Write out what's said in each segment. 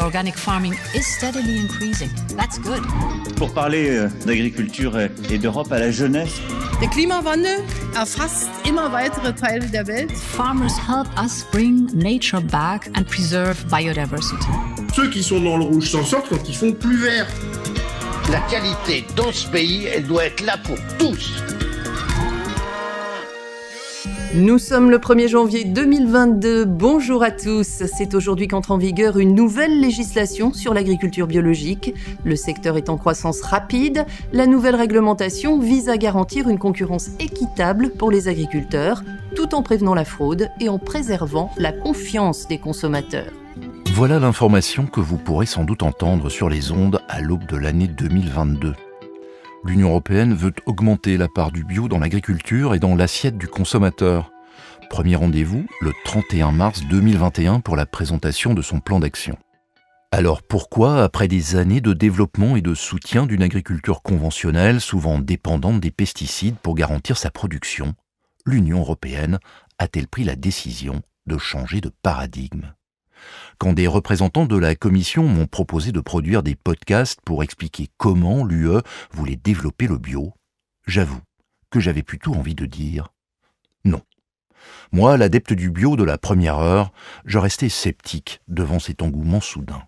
Organic farming is steadily increasing. That's good. Pour parler d'agriculture et d'Europe à la jeunesse. Der Klimawandel erfasst immer weitere Teile der Welt. Farmers help us bring nature back and preserve biodiversity. Ceux qui sont dans le rouge s'en sortent quand ils font plus vert. La qualité dans ce pays, elle doit être là pour tous. Nous sommes le 1er janvier 2022. Bonjour à tous. C'est aujourd'hui qu'entre en vigueur une nouvelle législation sur l'agriculture biologique. Le secteur est en croissance rapide. La nouvelle réglementation vise à garantir une concurrence équitable pour les agriculteurs, tout en prévenant la fraude et en préservant la confiance des consommateurs. Voilà l'information que vous pourrez sans doute entendre sur les ondes à l'aube de l'année 2022. L'Union européenne veut augmenter la part du bio dans l'agriculture et dans l'assiette du consommateur. Premier rendez-vous, le 31 mars 2021 pour la présentation de son plan d'action. Alors pourquoi, après des années de développement et de soutien d'une agriculture conventionnelle, souvent dépendante des pesticides pour garantir sa production, l'Union européenne a-t-elle pris la décision de changer de paradigme ? Quand des représentants de la Commission m'ont proposé de produire des podcasts pour expliquer comment l'UE voulait développer le bio, j'avoue que j'avais plutôt envie de dire non. Moi, l'adepte du bio de la première heure, je restais sceptique devant cet engouement soudain.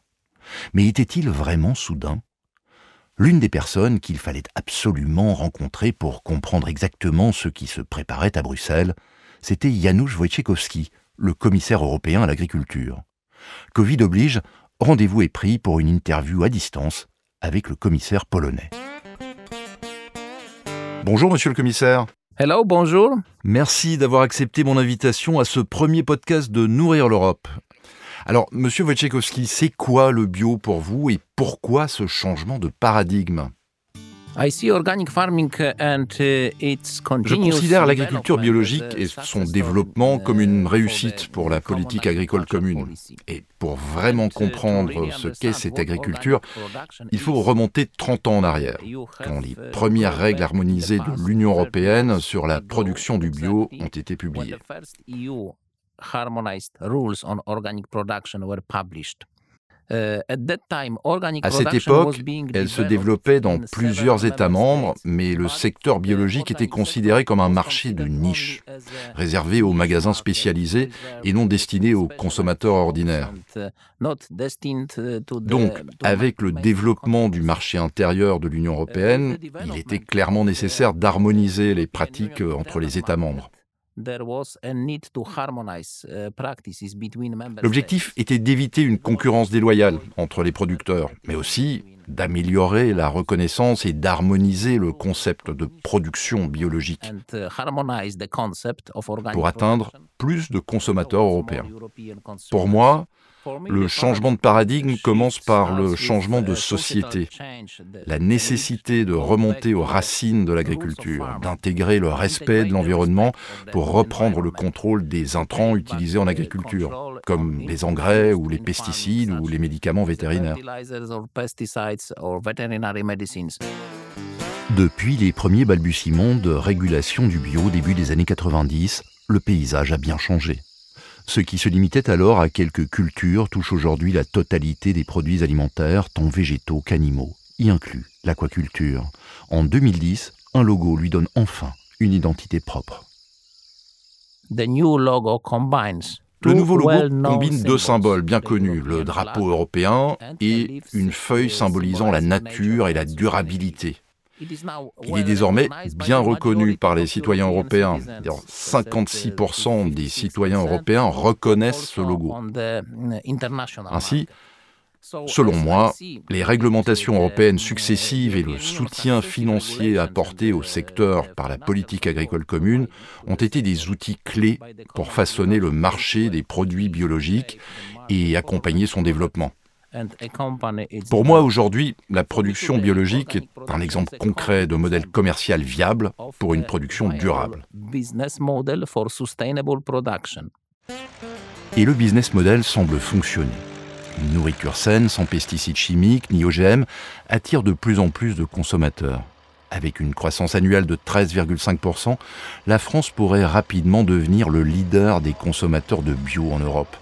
Mais était-il vraiment soudain ? L'une des personnes qu'il fallait absolument rencontrer pour comprendre exactement ce qui se préparait à Bruxelles, c'était Janusz Wojciechowski, le commissaire européen à l'agriculture. Covid oblige, rendez-vous est pris pour une interview à distance avec le commissaire polonais. Bonjour monsieur le commissaire. Hello, bonjour. Merci d'avoir accepté mon invitation à ce premier podcast de Nourrir l'Europe. Alors, monsieur Wojciechowski, c'est quoi le bio pour vous et pourquoi ce changement de paradigme ? Je considère l'agriculture biologique et son développement comme une réussite pour la politique agricole commune. Et pour vraiment comprendre ce qu'est cette agriculture, il faut remonter 30 ans en arrière, quand les premières règles harmonisées de l'Union européenne sur la production du bio ont été publiées. À cette époque, elle se développait dans plusieurs États membres, mais le secteur biologique était considéré comme un marché de niche, réservé aux magasins spécialisés et non destiné aux consommateurs ordinaires. Donc, avec le développement du marché intérieur de l'Union européenne, il était clairement nécessaire d'harmoniser les pratiques entre les États membres. L'objectif était d'éviter une concurrence déloyale entre les producteurs, mais aussi d'améliorer la reconnaissance et d'harmoniser le concept de production biologique pour atteindre plus de consommateurs européens. Pour moi, le changement de paradigme commence par le changement de société, la nécessité de remonter aux racines de l'agriculture, d'intégrer le respect de l'environnement pour reprendre le contrôle des intrants utilisés en agriculture, comme les engrais ou les pesticides ou les médicaments vétérinaires. Depuis les premiers balbutiements de régulation du bio au début des années 90, le paysage a bien changé. Ce qui se limitait alors à quelques cultures touche aujourd'hui la totalité des produits alimentaires, tant végétaux qu'animaux, y inclut l'aquaculture. En 2010, un logo lui donne enfin une identité propre. Le nouveau logo combine deux symboles bien connus, le drapeau européen et une feuille symbolisant la nature et la durabilité. Il est désormais bien reconnu par les citoyens européens. 56% des citoyens européens reconnaissent ce logo. Ainsi, selon moi, les réglementations européennes successives et le soutien financier apporté au secteur par la politique agricole commune ont été des outils clés pour façonner le marché des produits biologiques et accompagner son développement. Pour moi, aujourd'hui, la production biologique est un exemple concret de modèle commercial viable pour une production durable. Et le business model semble fonctionner. Une nourriture saine, sans pesticides chimiques ni OGM, attire de plus en plus de consommateurs. Avec une croissance annuelle de 13,5%, la France pourrait rapidement devenir le leader des consommateurs de bio en Europe.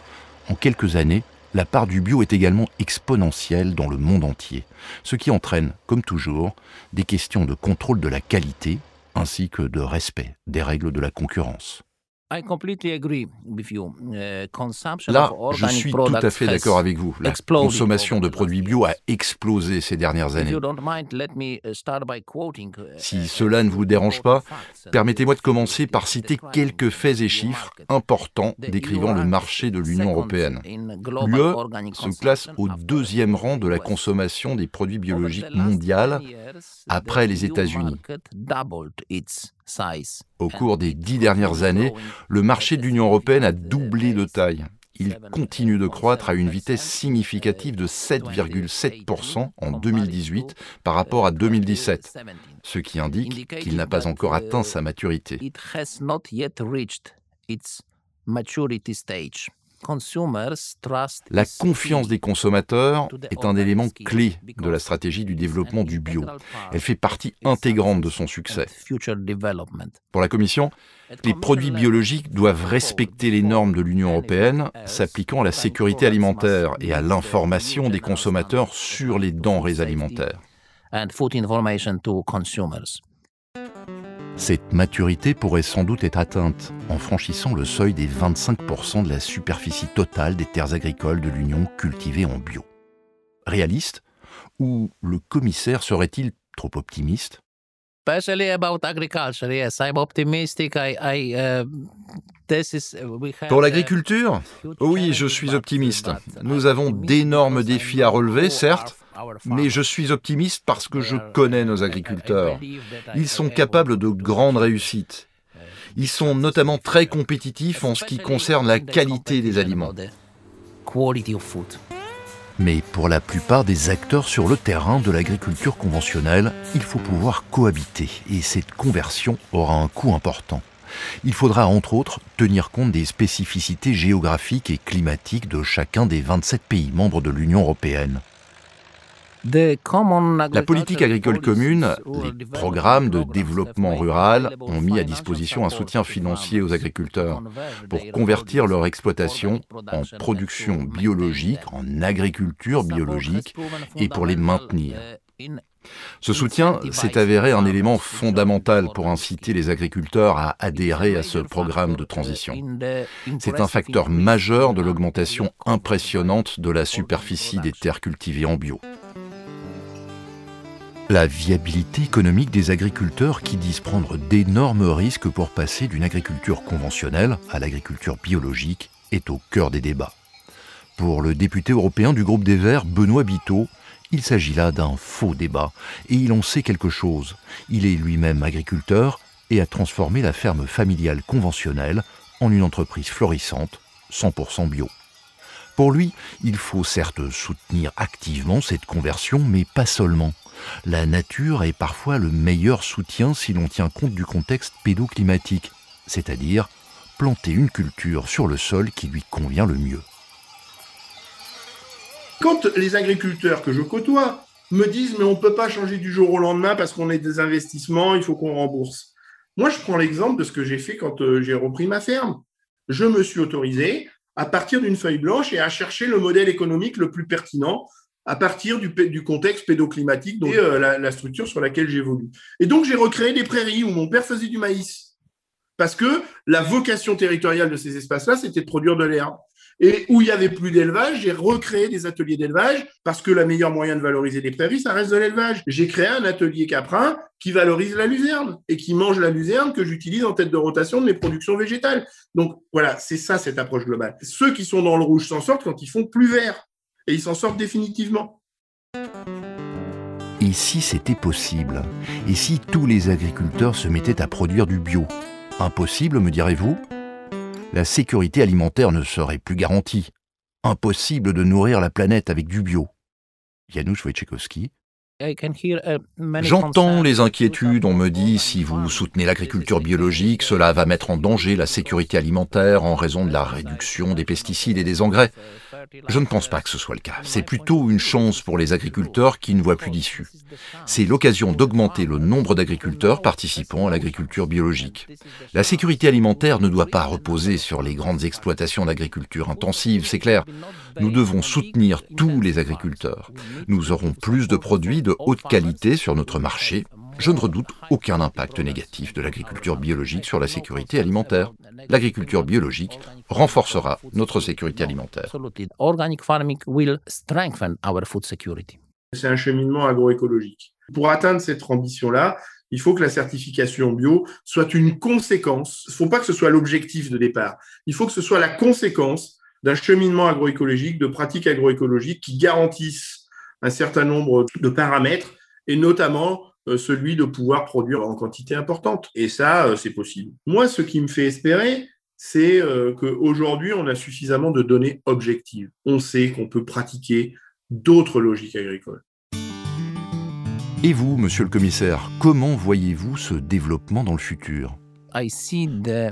En quelques années, la part du bio est également exponentielle dans le monde entier, ce qui entraîne, comme toujours, des questions de contrôle de la qualité ainsi que de respect des règles de la concurrence. I completely agree with you. Consumption Là, of je organic suis tout à products fait has d'accord avec vous. La exploded consommation de over the produits last bio a years. explosé ces dernières If années. you don't mind, let me start by quoting, Si cela ne vous dérange pas, permettez-moi de commencer par citer quelques faits et chiffres importants décrivant le marché de l'Union européenne. L'UE se classe au 2e rang de la consommation des produits biologiques mondiale après les États-Unis. Au cours des 10 dernières années, le marché de l'Union européenne a doublé de taille. Il continue de croître à une vitesse significative de 7,7% en 2018 par rapport à 2017, ce qui indique qu'il n'a pas encore atteint sa maturité. La confiance des consommateurs est un élément clé de la stratégie du développement du bio. Elle fait partie intégrante de son succès. Pour la Commission, les produits biologiques doivent respecter les normes de l'Union européenne s'appliquant à la sécurité alimentaire et à l'information des consommateurs sur les denrées alimentaires. Cette maturité pourrait sans doute être atteinte en franchissant le seuil des 25% de la superficie totale des terres agricoles de l'Union cultivées en bio. Réaliste? Ou le commissaire serait-il trop optimiste? Pour l'agriculture? Oui, je suis optimiste. Nous avons d'énormes défis à relever, certes, mais je suis optimiste parce que je connais nos agriculteurs. Ils sont capables de grandes réussites. Ils sont notamment très compétitifs en ce qui concerne la qualité des aliments. Mais pour la plupart des acteurs sur le terrain de l'agriculture conventionnelle, il faut pouvoir cohabiter et cette conversion aura un coût important. Il faudra entre autres tenir compte des spécificités géographiques et climatiques de chacun des 27 pays membres de l'Union européenne. La politique agricole commune, les programmes de développement rural ont mis à disposition un soutien financier aux agriculteurs pour convertir leur exploitation en production biologique, en agriculture biologique et pour les maintenir. Ce soutien s'est avéré un élément fondamental pour inciter les agriculteurs à adhérer à ce programme de transition. C'est un facteur majeur de l'augmentation impressionnante de la superficie des terres cultivées en bio. La viabilité économique des agriculteurs qui disent prendre d'énormes risques pour passer d'une agriculture conventionnelle à l'agriculture biologique est au cœur des débats. Pour le député européen du groupe des Verts, Benoît Biteau, il s'agit là d'un faux débat et il en sait quelque chose. Il est lui-même agriculteur et a transformé la ferme familiale conventionnelle en une entreprise florissante, 100% bio. Pour lui, il faut certes soutenir activement cette conversion, mais pas seulement. La nature est parfois le meilleur soutien si l'on tient compte du contexte pédoclimatique, c'est-à-dire planter une culture sur le sol qui lui convient le mieux. Quand les agriculteurs que je côtoie me disent « mais on ne peut pas changer du jour au lendemain parce qu'on a des investissements, il faut qu'on rembourse ». Moi, je prends l'exemple de ce que j'ai fait quand j'ai repris ma ferme. Je me suis autorisé à partir d'une feuille blanche et à chercher le modèle économique le plus pertinent à partir du contexte pédoclimatique et la structure sur laquelle j'évolue. Et donc, j'ai recréé des prairies où mon père faisait du maïs. Parce que la vocation territoriale de ces espaces-là, c'était de produire de l'herbe. Et où il n'y avait plus d'élevage, j'ai recréé des ateliers d'élevage parce que le meilleur moyen de valoriser les prairies, ça reste de l'élevage. J'ai créé un atelier caprin qui valorise la luzerne et qui mange la luzerne que j'utilise en tête de rotation de mes productions végétales. Donc voilà, c'est ça cette approche globale. Ceux qui sont dans le rouge s'en sortent quand ils font plus vert. Et ils s'en sortent définitivement. Et si c'était possible? Et si tous les agriculteurs se mettaient à produire du bio? Impossible, me direz-vous? La sécurité alimentaire ne serait plus garantie. Impossible de nourrir la planète avec du bio. Janusz Wojciechowski, J'entends les inquiétudes, on me dit si vous soutenez l'agriculture biologique, cela va mettre en danger la sécurité alimentaire en raison de la réduction des pesticides et des engrais. Je ne pense pas que ce soit le cas. C'est plutôt une chance pour les agriculteurs qui ne voient plus d'issue. C'est l'occasion d'augmenter le nombre d'agriculteurs participant à l'agriculture biologique. La sécurité alimentaire ne doit pas reposer sur les grandes exploitations d'agriculture intensive, c'est clair. Nous devons soutenir tous les agriculteurs. Nous aurons plus de produits de haute qualité sur notre marché. Je ne redoute aucun impact négatif de l'agriculture biologique sur la sécurité alimentaire. L'agriculture biologique renforcera notre sécurité alimentaire. C'est un cheminement agroécologique. Pour atteindre cette ambition-là, il faut que la certification bio soit une conséquence. Il ne faut pas que ce soit l'objectif de départ. Il faut que ce soit la conséquence d'un cheminement agroécologique, de pratiques agroécologiques qui garantissent un certain nombre de paramètres et notamment celui de pouvoir produire en quantité importante. Et ça, c'est possible. Moi, ce qui me fait espérer, c'est qu'aujourd'hui, on a suffisamment de données objectives. On sait qu'on peut pratiquer d'autres logiques agricoles. Et vous, monsieur le commissaire, comment voyez-vous ce développement dans le futur ?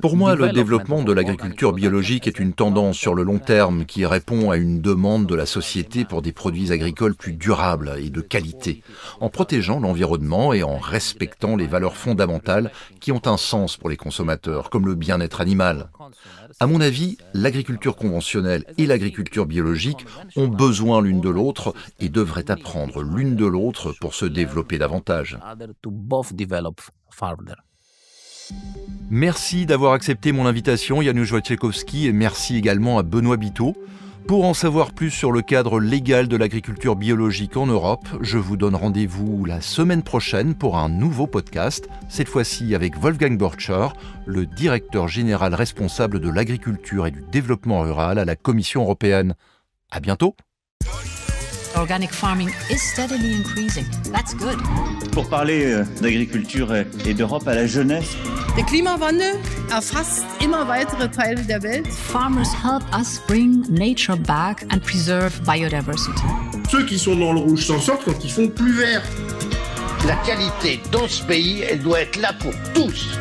Pour moi, le développement de l'agriculture biologique est une tendance sur le long terme qui répond à une demande de la société pour des produits agricoles plus durables et de qualité, en protégeant l'environnement et en respectant les valeurs fondamentales qui ont un sens pour les consommateurs, comme le bien-être animal. À mon avis, l'agriculture conventionnelle et l'agriculture biologique ont besoin l'une de l'autre et devraient apprendre l'une de l'autre pour se développer davantage. Merci d'avoir accepté mon invitation, Janusz Wojciechowski, et merci également à Benoît Biteau. Pour en savoir plus sur le cadre légal de l'agriculture biologique en Europe, je vous donne rendez-vous la semaine prochaine pour un nouveau podcast, cette fois-ci avec Wolfgang Borcher, le directeur général responsable de l'agriculture et du développement rural à la Commission européenne. À bientôt. Organic farming is steadily increasing. That's good. Pour parler d'agriculture et d'Europe à la jeunesse. Der Klimawandel erfasst immer weitere Teile der Welt. Farmers help us bring nature back and preserve biodiversity. Ceux qui sont dans le rouge s'en sortent quand ils font plus vert. La qualité dans ce pays, elle doit être là pour tous.